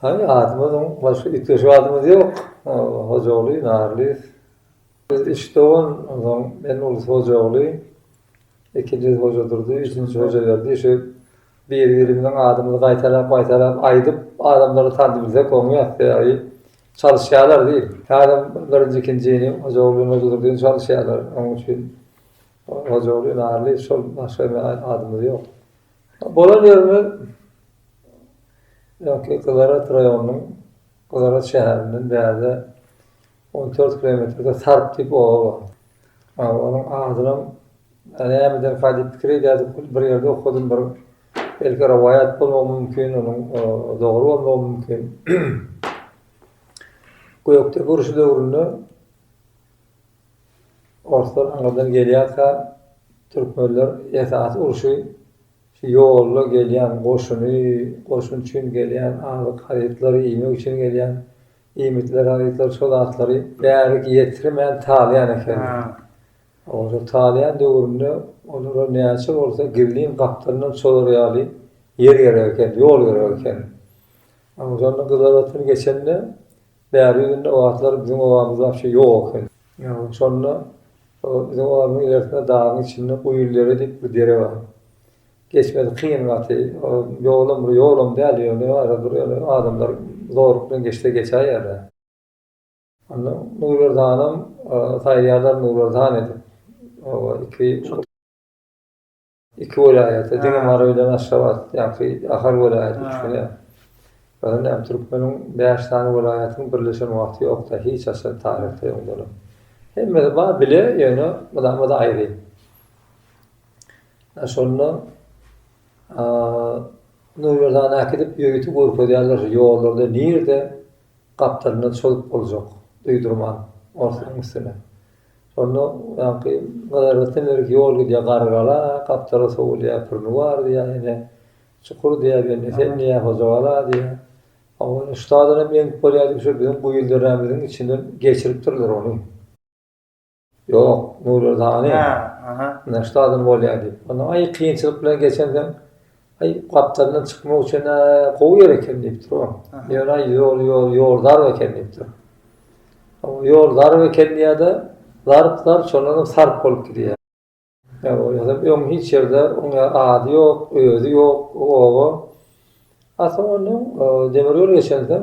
Hani adımızın başka itleşi adımız yok. Hocaoğlu, Narlı. Biz işte on ben Ulus Hocaoğlu. İkinci hoca durdu, üçüncü hoca verdi. Şu birbirinden adımızı kaytarap aydıp adamları tanıdığımızda konuyu yaptı. Çalışıyorlar değil. Adam birinci ikinciyini Hocaoğlu'nun hoca durduğunu çalışıyorlar. Onun için Hocaoğlu, Narlı, başka bir adımız yok. Bolan yerine Kılarat rayonunun, Kılarat şäheriniň bäze 14 kilometrede Sarp diýip oba bar. Onun adyny nämeden faýda pikir edýärdi, bir ýerde okudum, bir belki rivayet bolmagy mümkin, onuň dogry bolmagy mümkin. Goýokda guruşy döwründe Orslar anladan gelýärkä türkmenler esasy uruşy ýolga gelýän goşun üçin gelýän alyk haýatlary iýmek üçin gelýän iýmitler haýatlar şolatlary bärik ýetirmän talýan eken. Oňa talýan döwründe olara näçe bolsa girliň gaplaryndan soraýaly yer gerek eken, ýol gerek eken. Oňa gyzaratyny geçende bäri günde o wagtlar bizim owamyzda şey ýok eken. Ýa-ni şonda bizim owamyň ýerine dağın içinde Guýullary diýip bir dere bar. Geçmedi kıyınlatı, yolum däl ýöne adamlar zorlukdan geçte geçer ýerde. Onda Nurberdanam, taýýarlar Nurberdan edip, iki vilayet, Diňmar bilen Aşgabat, ýa-ni ahar vilayet üçine. Bäzende hem Türkmeniň 5 tane vilayatynyň birleşen wagty ýokda, hiç asy tarihde ýokdur. Hemme bar bile ýöne budan da aýry. Şonda Nurberdan akidip ýögüti gorp edýärler, ýollarda nirde gaplaryndan çolup boljak, duýdurman ortalyň üstüne. Şonda ýa-ni gadaratlar ýol gidýär gargala, gaplara sowulýar, purnuwar diýär, çukur diýär, sen niýe hozawala diýär. Ama ustadyna men bolýardy şu bizim Guýullary içinden geçirip durlar onu. Ýok, Nurberdan. Ustadyn bolýardy. Onu ay kynçylyk bilen geçenden kaptandan çıkmak için kovu gereken deyip durur. Yol dar eken deyip durur. Yol dar eken diye de zarplar sonradan sarp olup gidiyor. Yani hiç yerde ona adı yok, özü yok, o. Aslında onun demiryol geçenden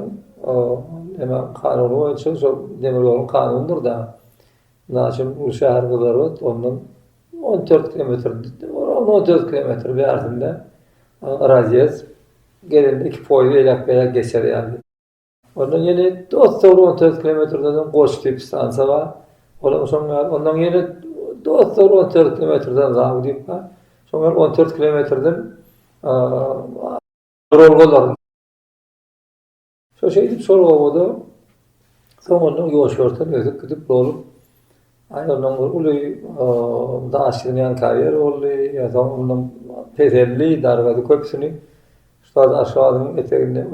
hemen kanunu var için demiryolun kanunudur da. Naçın bu şehir kadar var, ondan 14 kilometre bir ardında Razyez gelinde iki poydu elak geçer yani. Ondan yine 14 kilometreden Goç diýip stansiýa bar. Ondan yine 14 kilometreden Zawy diýip bar. Soňra 14 kilometreden Rolgolar. Şo şeýdip sorgawada soňra ýoşurtan özüp gidip bolup aýylan uly daşyňyň kariýer boldy, ýa-da ondan pezelli dargady köpsüni ustad aşagyň eteginde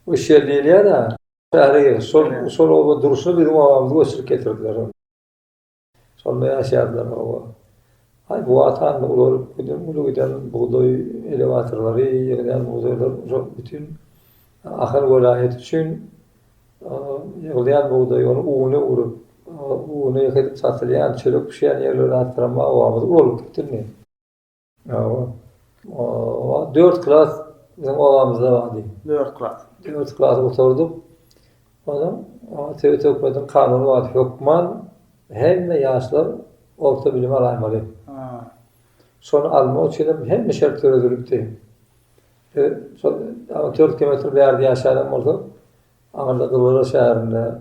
uşel diýilýär da. Şäherge sol oba duruşy bizim awamyzy göçürip getirdiler. Şonda ýaşaýarlar oba. Bu atan ular giden buğday elevatorlary, ýa-da buğdaylar bütün ahir vilayet üçin ýygylýan buğday onu uğuna urup onu ýakyp satylýan, çörek pişýän ýerlere atyrma awamyzy bolup gitdi. 4 klas bizim awamyzda bardy. 4 klas oturduk. Adam Tököpeden kanunu var. Hukman hemme ýaşlar orta bilim alaýmaly. Şonu almak üçin hemme şert görüldüripdi. 4 kilometr bärde ýaşaýan bolsa, Aňarda Kılarat şäherinde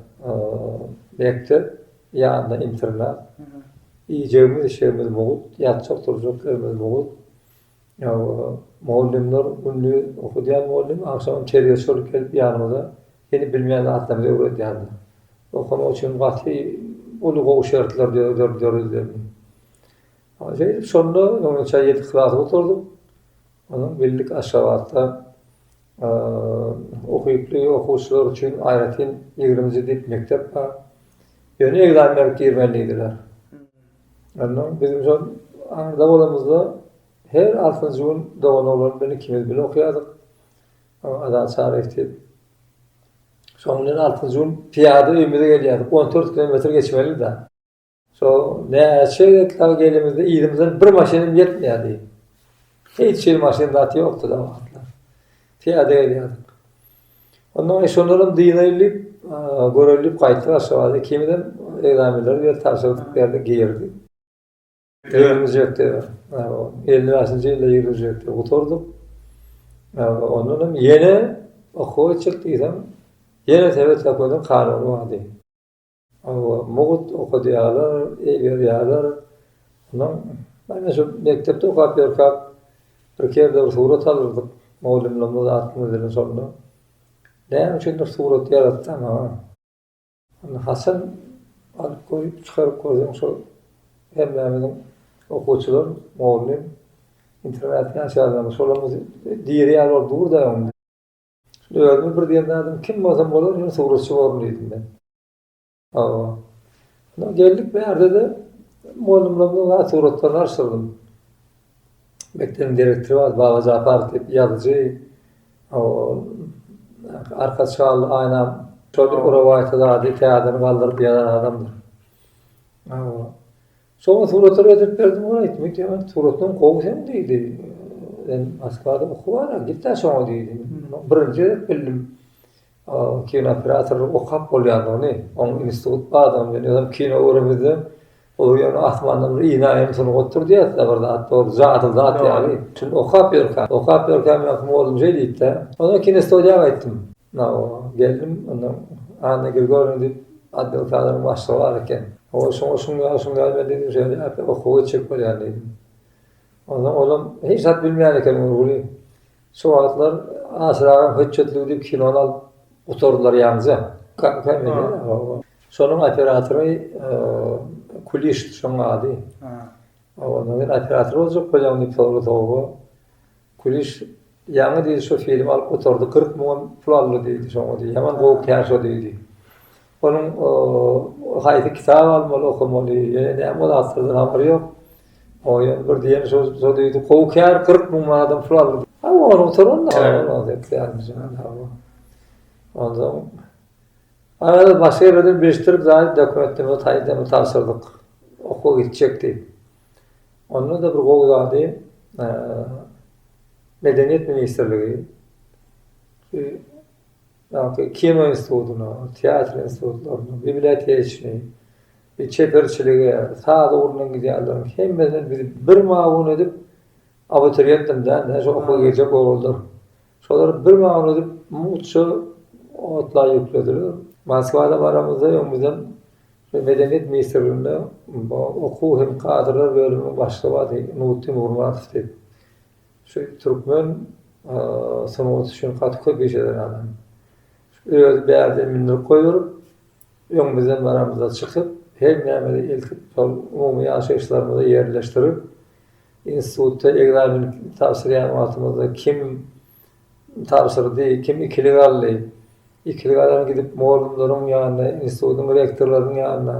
mektep, ýa-da internat. Ýejegimiz, işegimiz bogut, ýatjak turjak yerimiz bogut. Muallimler günlü okudýan muallim akşam çerýe çolup gelip ýanymyza ýeni bilmeýän adamlara öwredýärdi. Okumak üçin gaty uly gowy şertler dördürdüler. Şonda onu çaýet klasy oturduk. Onun birlik aşabatda okuyuply okuwçylar üçin aýratyn 20-nji dip mektep bar. Ýöne egzamler girmelidiler. Ondan bizim şol anda bolamyzda her 6-njy gün dowanolar bilen ikimiz bilen okuýardyk. Ada çağırıp soňra 6-njy gün piýada öýmede gelýärdik. 14 kilometr geçmeli da. So näçe gelimizde ilimizden bir maşinem yetmeýärdi. Hiç şey maşin zatı yoktu da wagtlar. Piýada gelýärdik. Ondan eşonlarym diýilip, görelip gaýtyp aşağı kimden egzaminler bir tapşyrdyk berdi, giyirdi. Yerimiz jökdi. 50-njy ýylda ýerimiz jökdi. Oturduk. Ondan ýene okuw çykdyysam, ýene sebep tapadan kanuny wagdy. Mugut okudýarlar, eýberýärler. Ondan şu mektepde okap ýörkap bir kerde surat alırdık. Mawlumlarymyz atmyzdan sonra. Näme üçin surat yaratdy ama. Hasan alyp goýup çykaryp koýdum şol hemmemiň okuwçylar, mawlum internet ýaşaýarlar. Şolamyz diýerýär boldy da. Öýdüm bir diýen adam kim bolsam bolar, ýa suratçy bolum diýdim ben. Geldik berde de mawlumlarymyz suratlaryny açdyrdım. Mektebin direktörü var, Baba Zapar diýip ýazyjy. Arka çağlı ayna şöyle uravayta da teadını kaldırıp yalan adamdır. Sonra suratları ödüp verdim ona etmek diye ben suratının kovu sen deydi. Ben Moskvada okuvara gitti sonra deydi. Birinci bildim. Kino operatörü okap bolýan onu. Onun institut adam ben adam kino uğramızda. O yani Osmanlı'nın inayem sonu oturdu ya da burada hatta zat yani. Şimdi okap yorkam yapım oğlum şey deyip de. Ona kinestolojiye gittim. Geldim, ondan anne Grigor'un deyip adlı kadının başlığı varken. O şunu gelmedi dedim, şöyle okuwu çıkmadı yani dedim. Ondan oğlum hiç zat bilmeyen eken uğurluyor. Şu vaatlar asırağın hüccetli deyip kinonu alıp oturdular yalnızca. Sonun operatörü Kulişti şoň adı. Ondan operatör olacak bolýan diýip sorudy. Kuliş ýa-ni diýdi şu film alyp oturdy 40 000 pul aldy diýdi şoňa diýdi. Ýaman gowy käşo diýdi. Onuň haýsy kitap almaly, okumaly, näme bolardy hamary ýok. O ýa bir diýen şu diýdi, gowy kär 40 000 adam pul aldy. Ama onu oturan da ondan arada başka yerden birleştirip zahid dokumentimi tayinlemi tapşırdık. Okul gidecekti. Onunla da bir goýlady. Medeniyet Ministerligi. Kino institutuna, tiyatro institutlarına, bibliotekaçyny, çeperçiligi, saat uğrundan gidýärler. Hemmeden bir mawun edip abituriyentimden şu okul gidecek oldular. Şolar bir mawun edip mutçu otlar yüklediler. Moskvada baramızda ýöňümizden Medeniyet Ministerliğinde okuw hem kadrlar bölümü başlygy Nurettin Urmatov diýip. Şu Türkmen sanat üçin katkı beşeden adam. Öýde berde mindir koýup, ýöňümizden baramızda çykyp, hem näme iltip, umumy ýaşaýyşlarymyza ýerleşdirip, institutda egzamin tapşyrýan kim tapşyrdy, kim ikilik aldy. İkiliklerden gidip mawlumlaryň ýanyna, institutun rektorlarynyň ýanyna,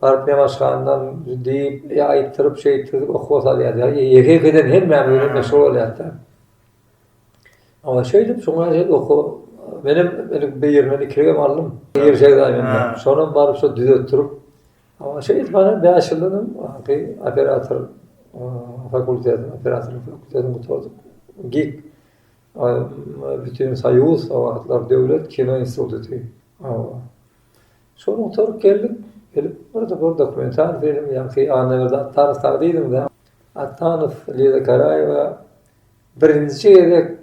barp ýamaşgandan diýip, aýtdyryp şeýtdirip okuw salýar. Ýeke-ýekeden hemme böyle meşgul bolýar da. Ama şeýdip şoňa okuw, benim bir ýerden ikilige aldım. Ýerşek daýymdan. Sonra barıp şu düzeltdirip, ama şeýdip bana 5 ýyldan operator fakultetini guturduk. GİK bütün Soyuz, o devlet kino institutu. Sonra oturup gelip burada dokumental film yani anlarda tarıhtardıydım da. Attanov, Lida Karayeva birinci yere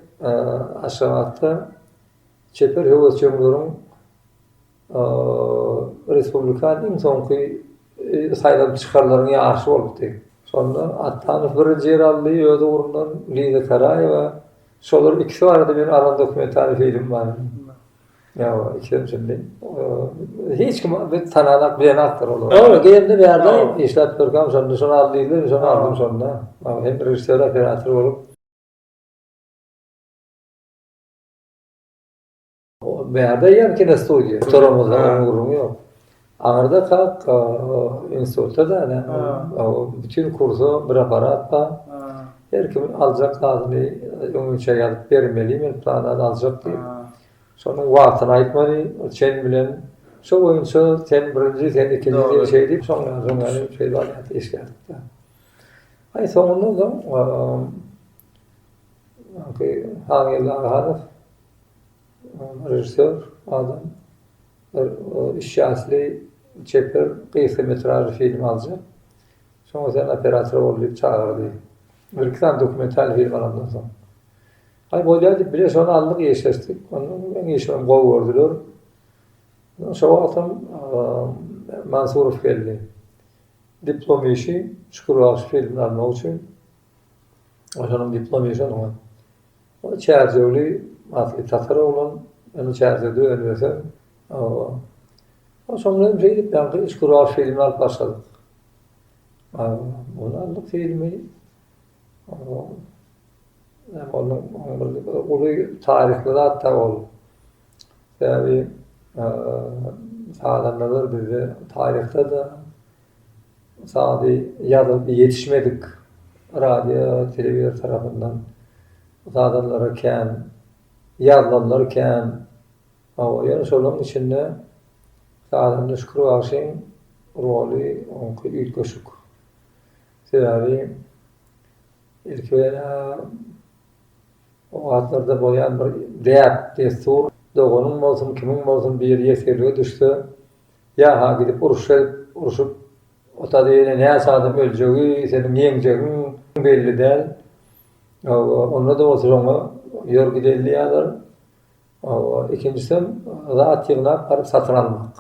aşağıda çeper hüviyetçilerin Respublikanın sonki sayılan çıkarlarına yarşı oldu. Sonra Attanov birinci yer aldı, öde uğrundan Lida Karayeva. Şolar ikisi arada benim aran dokumental film var. Ya ikisi şimdi hiç kim bir tananak bilen aktör olur. Ama geldi bir yerde işlet program sonra aldıydı, sonra aldım sonra. Hem rejissör operatör olup. Bir yerde yer ki de stüdyo. Sorumuzda uğrum yok. Ağırda kalk institutta da bütün kursu bir aparat var. her kim alacak adını öňüçe ýazyp bermeli, men plandan alacak diýip. Şonuň wagtyny aýtmaly, sen bilen şo boýunça sen birinji, sen ikinji şey diýip soňra şey barýat eşgärdi. Ay soňunda da Hagel Aghanov rejissör adam işçiasli çeper kıysa metrajlı film alacak. Sonra sen operatör olup çağırdı. Bir iki tane dokumental film alandan sonra. Ay boyladı bile sonra aldık yaşastık. Onun en iyisini kovurdular. Şu vaktim Mansurov geldi. Diplom işi, Çukurova film almak için. Onun diplom işi ama. O çerzevli, atlı Tatar olan, onu çerzevde önüyorsa. O sonra şey gidip ben Çukurova filmi alıp başladık. Onu aldık filmi. Onun tarihleri hatta oldu. Yani sağlanmalar bize tarihte de sadece yazıp yetişmedik radyo, televizyon tarafından sağlanlarken, yazılanlarken yani onun içinde sağlanma şükür ağaçın rolü onku ilk koşuk. Sebebi ilkvela o atlarda boyan bir reyat destur doğunun bolsun, kimin bolsun bir yeterliğe düştü. Ya ha gidip uruşup ota deyine ne asadım öleceği, senin yengeceğin belli değil. Onunla da olsun onu yor gidelli yadır. İkincisi rahat yığına parıp satın almak.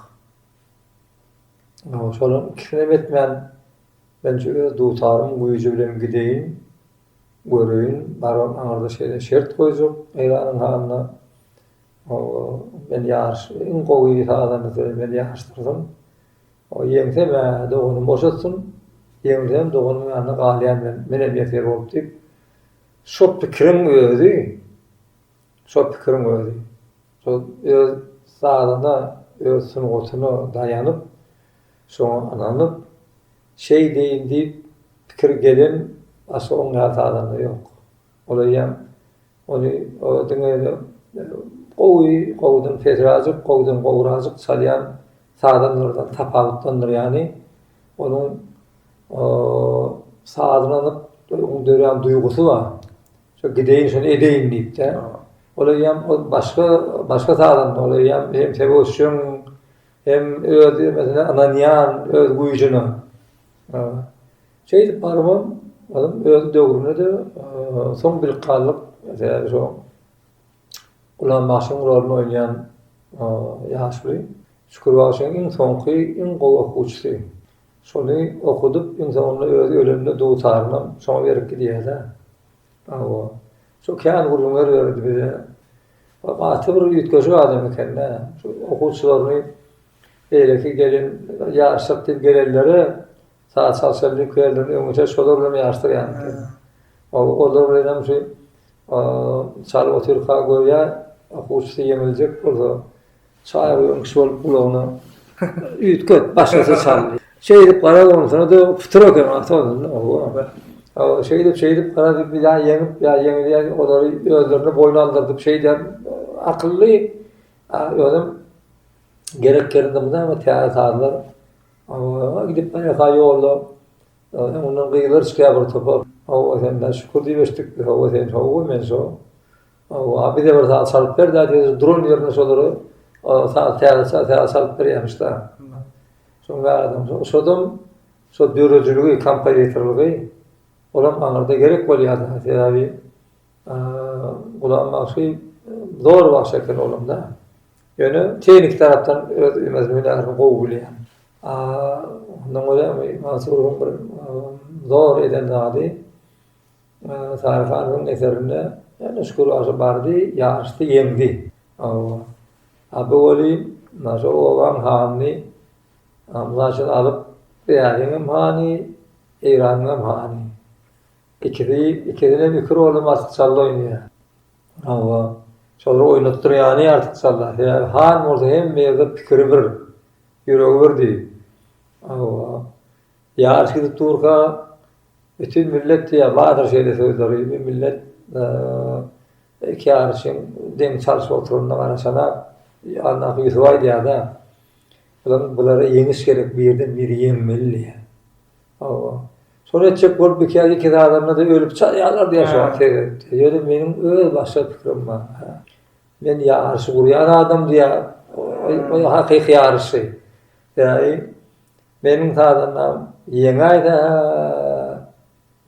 Şolun ikisine etmeyen ben şöyle dutarım, buyucu bilen gideyim, göreyim, barım anarda şeyde şert koyacak, eyranın hanına. Ben yarış, en kovuyu sağdan ben yarıştırdım. O yengse ben doğunu boşatsın, yengsem doğunun yanına galiyen ben emniyetleri olup deyip, şop fikrim ödü. Öz sağdan da öz sunugotunu dayanıp, sonra ananıp, şey deyin deyip fikir gelin, asıl onun hatadan da yok. Olayım, onu dinleyelim. Kovudun fetrazık, kovudun kovrazık salyan sağdan oradan tapavuttandır yani. Onun sağdanlanıp onun dören duygusu var. Şu gideyim şunu edeyim deyip de. Olayım başka sağdan olayım hem tevoşun hem öz mesela ananyan öz buyucunu. Şeydi parmağım adam öz dövrüne de son bir kallık mesela şu ulan başın rolünü oynayan yaşlı. Şükür başın en sonki en kova okuçusu. Şunu okudup insanla öz ölümünü doğutarına sonra verip gidiyor da. Şu kâyan vurgunlar verdi bize. Atı bir yutkoşu adamı kendine. Şu okuçularını öyle ki gelin yarışıp deyip gelirleri saat salsallık gelirleri ömürce şolurlarını yarıştır yani. Olurlarıyla şu çalı oturka koyuya okuçusu yemilecek burada. Çağırıyor kişi olup kulağına yutkoy başkası çalıyor. Şey edip para konusuna da fıtır okuyor anahtar. Şey edip para deyip bir daha yenip onları özlerine boynu aldırdıp şey der akıllı ödüm gerek yerinde ama teatrlar gidip bana yolda onun kıyıları çıkıyor bir topa senden şükür diye geçtik sen men so abi de bir saat salıp ver dedi drone yerine soları saat teatr salıp veriyormuşlar sonra adam so büroculuğu kampanyacılığı olam anarda gerek oluyor tabi kullanmak şey zor başlayan olamda. Yani teknik taraftan mezunlarını kovuluyor. Ondan öyle Mansur'un zor eden zadi Sarıkan'ın eserinde yani şükür ağzı vardı, yarıştı, yendi. Abi öyle nasıl olan hani amlaşın alıp değerlinin hani, İran'ın hani. İkisine bir kır oğlum artık salla oynuyor. Sonra oynatır yani artık salla. Yani han orada hem mevde fikri bir, yüreği bir değil. Yarış gidip Turka Bütün millet diye vardır şeyde sözleri. Bir millet iki arşın den çalışıp oturduğunda karasana anlaki yüzvay diye da bulara yeniş gerek bir yerden biri yenmeli. Sonra etcek bol bir kere iki adamla da ölüp çalıyorlar diye şu an. Yani benim öyle başka fikrim var. Ben yarışı kuruyan adam diye o hakiki yarışı. Yani benim tadımdan yeni ayda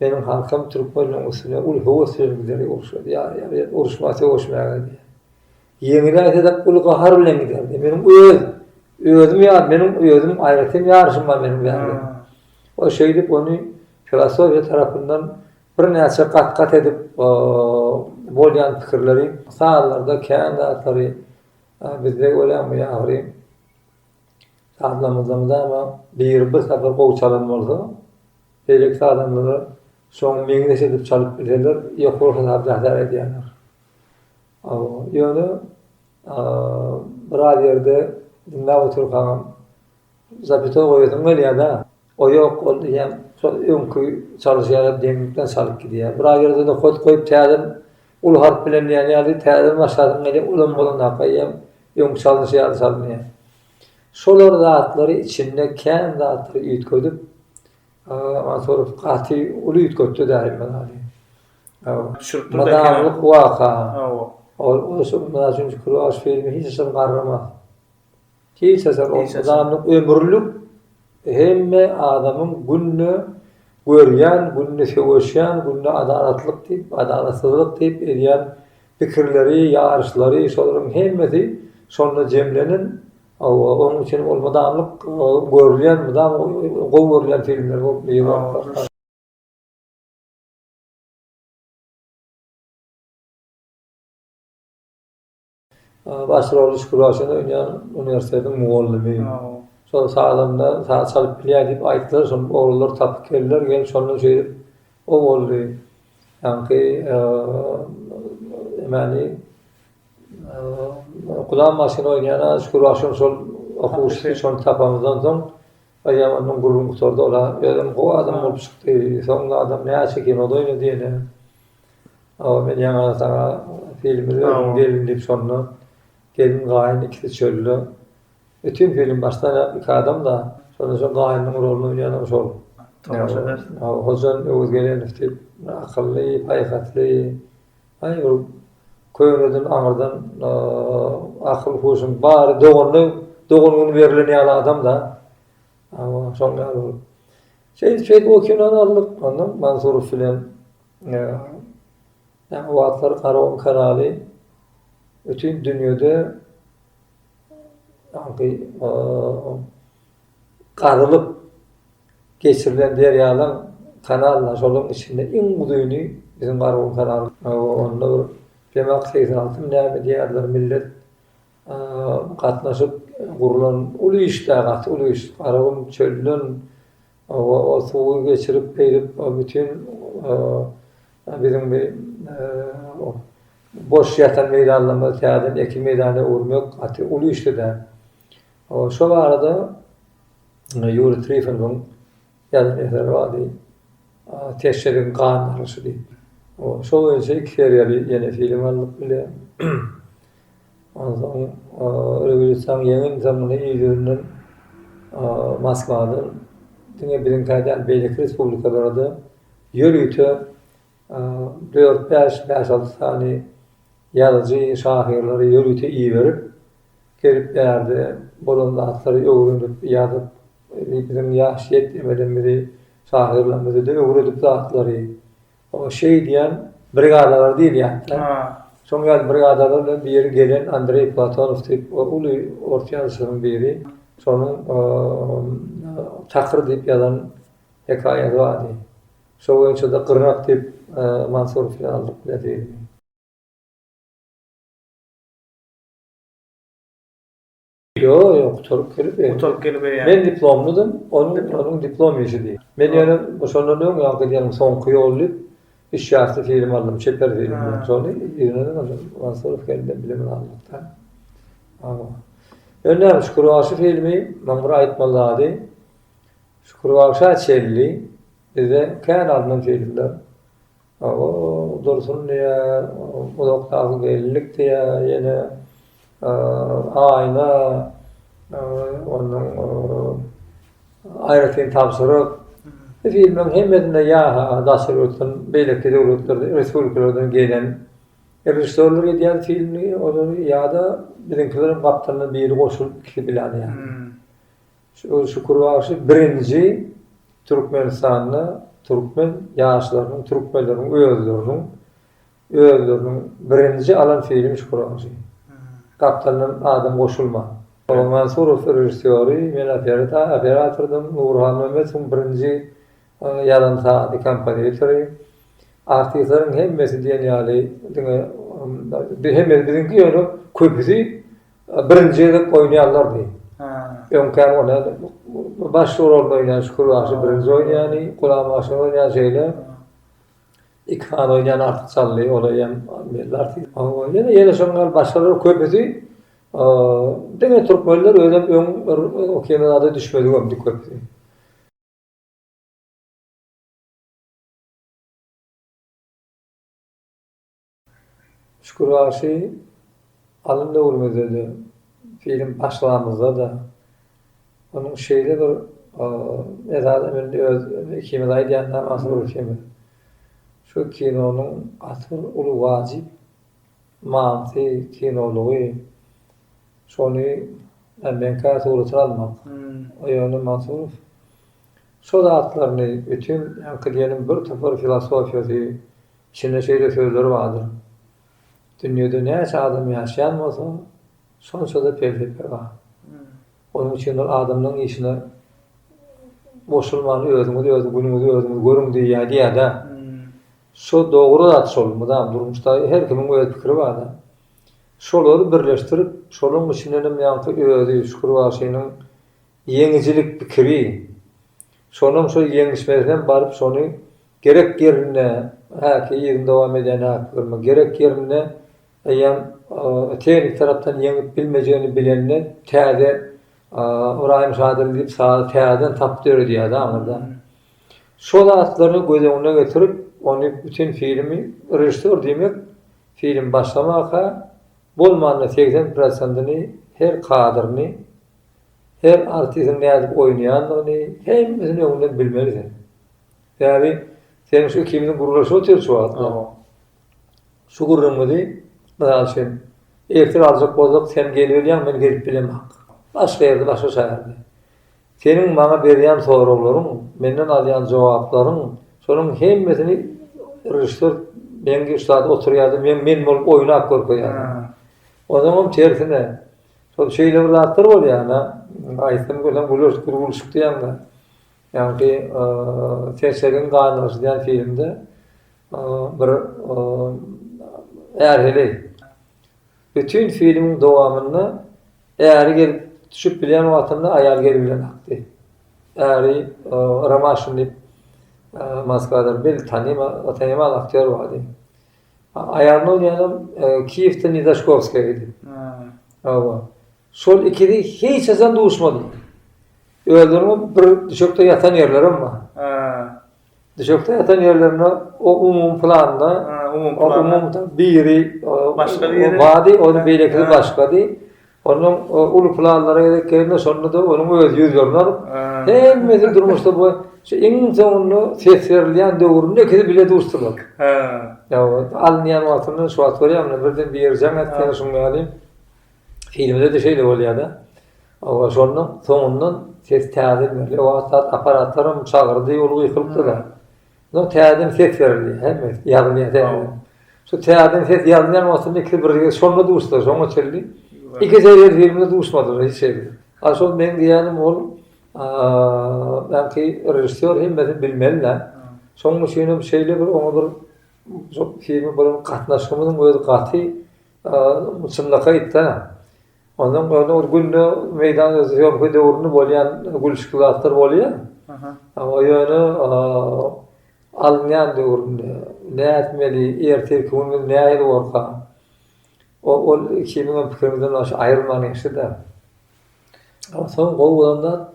benim halkım Türkmenlerin usulüne ulhu usulüne uğraşıyor. Yani uğraşması uğraşmaya diye. Yeni ayda da ulhu har bilen giderdi. Benim özüm ya, benim özüm ayrıtım yarışım var benim yani. O şeylik onu filosofiya tarafından bir neyse kat edip bolyan fikirleri sağlarda kendileri bizde öyle mi yavrum sağlamızda ama bir sefer kov çalınmalı. Belki adamlar son mengdes edip çalıp bilirler, yok ortada zahdar ediyorlar. Yani bir yerde dinle otururken zapito koydum geliyor da o yok oldu yani önkü çalışıyor demlikten salıp gidiyor. Bir yerde de kod koyup teadan ulu harp bilen yani teadan başladım geliyor ulum bolun akayım önkü çalışıyor salmıyor. Şolar zatları içinde kendi zatları üyüt koyup sonra qati ulu üyüt koydu daim ben. Madamlık vaka. O sonra çünkü Kuraş filmi hiç sen qarramaz. Hiç sen o madamlık ömürlük hemme adamın gününü görýän, gününü söwüşýän, gününü adalatlyk diýip, adalatsızlyk diýip edýän pikirleri, ýarşlary, şolaryň hemmesi şonda jemlenen. Onun için olmadamlık görülen, gow görülen filmler bolup ýygyp. Başrol Kuraşyny oýnayan üniversiteden muallimi. Şol sağlamda saat çalıp bilýär diýip aýtdylar, şol ogullar tapyp geldiler, gelip şonu söýüp o boldy. Yani emani Kudan maşyny oýnayan Kuraşyň şol okuwçy şonu tapamyzdan soň aýamanyň gurulmy muhtarda ola ýa-da o adam bolup çykdy. Soňra adam näçe çeken odaýny diýene. Men ýa-da sana filmleri gelin diýip şonu gelin gaýyn ikisi çöllü. Bütün film baştan bir adam da sonra gaýynyň rolunu oýnayan şol. Tamaşa edersin. Hozan özgelen diýip akylly, paýhatly. Aýyr köýneden aňyrdan akyl huşun bar dogunyny berilen ýaly adam da. Şoňa şey okyanarlyk anam Mansur filan. Yani wagtlar Karawan kanaly bütün dünýede yani qarılıp geçirilen derýalar kanallar şolun içinde en uzuny bizim Karawan kanaly. Onda demek 86 näme diýerler millet gatnaşyp gurulan uly işler, uly iş Karawan çöllünden o suwu geçirip berip bütün bizim bir boş yatan meydanlarında teadan ekim meydana urmak atı uly işledi. Şo arada Yuri Trifon'un ýazmaları vardy. Teşerin kanarışı diýip. Şo boýunça iki seriýaly ýene film alyp bile. Ondan rewolýusiýa ýeňi zamany ýerlerinden Moskwadan diňe bilen kaýdan beýlik respublikalarda ýörüýte 4-5-6 sany ýazyjy şahyrlary ýörüýte iýerip gelip berdi. Bolan zatlary öwrünip ýazyp bizim ýaşyet demeden biri şahyrlarymyzy da öwrünip zatlary. O şey diýen brigadalar diýil ýa-da. Soňra brigadalar bir ýere gelen Andrey Platonov diýip uly ortaýasynyň biri. Şonuň Çakır diýip ýazan hekaýat bardy. Şo boýunça da Qırnak diýip Mansur filan alyp bilýär. Yok, Turk kelip. Men diplomludum, onun diplom ýeşidi. Men ýene şondan ýa-da soňky ýoly iş ýaşy film aldım, çeper film. Sonra ýerine aldım. Mansur geldi bilemen aldyk. Öňe Kuraşy filmi men bir aýtmalady. Kuraşy çelli Bize kän alınan filmler. O Dursun diye, Uzakdaki Gellik diye, yine Ayna, onun Ayratin Tapşırık. Filmin hemmesinde ya daşırıtın, beylekli devletlerden, respublikalardan gelen rejissörler ediyen filmi, onu ya da bizimkilerin kaptanının biri koşulup kişi bilen yani. Şükür varşı birinci Türkmenistan'la Türkmen yaşlarının, Türkmenlerin özlerinin birinci alan filmi şükür varşı. Kaptanın adam koşulma. Ondan sonra rejissörü, men operatörüm Nurhan Mehmet'in birinci yalan saati kampaniyatörü. Artistlerin hemmesi diyen yani, hemmesi bizimki yönü köpüsü birinci edip oynayanlar değil. Önkar ona başrol oynayan şükür varşı birinci oynayan, kulağım aşağı oynayan şeyler. İkhan oynayan artık sallıyor, olayan artist. Yine şunlar başkaları köpüsü, dene Türkmenler öyle o kenarda düşmedi gömdü köpüsü. Şükür varşı alımda vurmadı film başlamamızda da onun şeyde bir ezada ben öz kimyayı diyenler asıl kimi. Şu kinonun atır ulu vacip mantığı kinoluğu şonu ben kât uğratılalmak. O yönü masruf. Şu da atlarını bütün yankılayanın bir tıfır filosofiyası içinde şeyde sözleri vardır. Dünyada ne adam yaşayan olsa sonsuza da felsefe var. Onun için adamın işine boşulmanı özümüzü görün diye de şu doğru atış olmadan durmuşta her kimin öz fikri var da. Şoları birleştirip şolun içinden yankı özü şükür varşının yengicilik fikri. Şonun şu yengişmesinden barıp şonu gerek yerine yerinde devam eden hakkırma gerek yerine teknik taraftan yengip bilmeyeceğini bilenine täze Ibrahim Şadır deyip täzeden tapdör diýär da. Şol atlaryny göz öňüne getirip onu bütün filmi rejissör diýmek film başlamaka bolmanda 80%'ni her kadyryny her artistin nädip oýnaýanlygyny hemmesini öňünden bilmelisin. Yani sen şu kimin gurulaşı otur şu atla. Şu gurulmadı. Mesela sen ertir alacak bozak sen gelýärdiň men gelip bilemek. Başka yerde başka şäherde. Senin bana berýän soraklaryň, menden alýan jogaplaryň, şonuň hemmesini rejissör ben üstad oturýardy, men bolup oýnap görýärdim. O zaman tersine şol şeýle bir zatlar bolýar. Aýtdym gölen guruluşyk diýende. Yani Sersegen Ganyası diyen filmde bir erheli. Bütün filmin devamını eğer gelip düşüp bilen vatanına ayar gelip bilen aktı. Eğer Ramaşın deyip Moskva'da bir tanımalı aktör vardı. Ayarını oynayan Kiev'de Nidashkovska'ydı. Şol ikili hiç ezen doğuşmadı. Öldürme bir düşükte yatan yerlerim var. Düşükte yatan yerlerine o umum planda, umumda biri vadi, onun beylekli başkadı. Onun ulu planlara geldiğinde sonra da onun öz yüzüyorlar. Hemmesi durmuşta bu. En sonunda ses verilen doğrunu ne bile durstular. Alınyan vatanın şu at var birden bir yer cemaat konuşmayalım. Filmde de şeyle oluyor da. O sonundan ses täze berdi. O aparatlarym çağırdy, ýolu ýykylpdy da. No täzeden ses berdi, hemme ýagny. Şu täzeden ses ýagnyň osunda iki birge şonda duşdy, şoňa çeldi. İki sefer filmde duşmady hiç şey. Aşol men diýenim ol, belki rejissör hemmeti bilmeliler. Şoň üçin şeyle bir oňa bir filmi bilen gatnaşmamyň özi gaty çynlaka ýetdi. Ondan sonra günde meydan yazıyor ki doğrunu bolyan gülüşkülatlar bolýar. Ama ýöne alınyan doğrunu ne etmeli, ertir kimin ne aýyr gorka. O kimin pikirimizden aýrylmany ýaşy da. Ama son gowulanda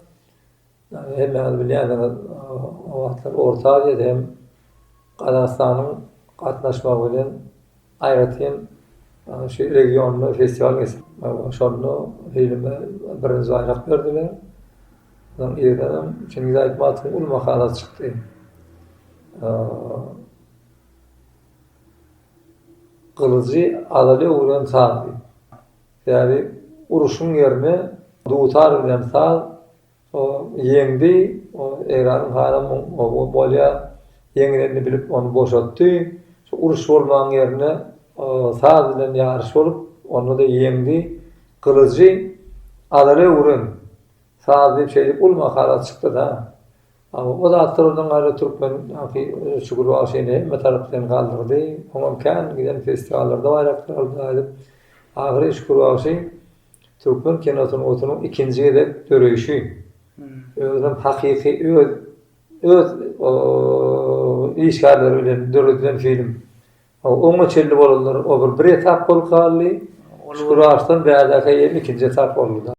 hemme bilýär O wagtlar Orta Aziýada hem Kazakstanyň gatnaşmagy bilen aýratyn şu regionda festival geçip, şonu filme birinji aýrak berdiler. Ondan ýerden Çengiz Aýtmatowyň ul makalasy çykdy. Kılıcı adaly uğrayan sağ. Yani uruşun yerine duutar bilen sağ o yendi, o Eýranyň halam o bolya yeňilerini bilip onu boşaltdy. Şu uruş bolmaň yerine sağ bilen ýarış bolup onu da yendi. Kılıcı adaly uğrayan sağ diýip şeýdip ul makalasy çykdy da. O da atlardan gaýra Türkmen şukur başyny metarapdan galdyrdy. Oňam kan giden festivallarda baýraklar aýdyp ahyry şukur başy Türkmen kinosynyň oturunyň ikinji edip döreýişi. Özüm hakyky öz işgärleri bilen döredilen film. Oňa çelli bolanlar o bir etap bolup galdy. Şukur başdan bädäki ikinji etap boldy.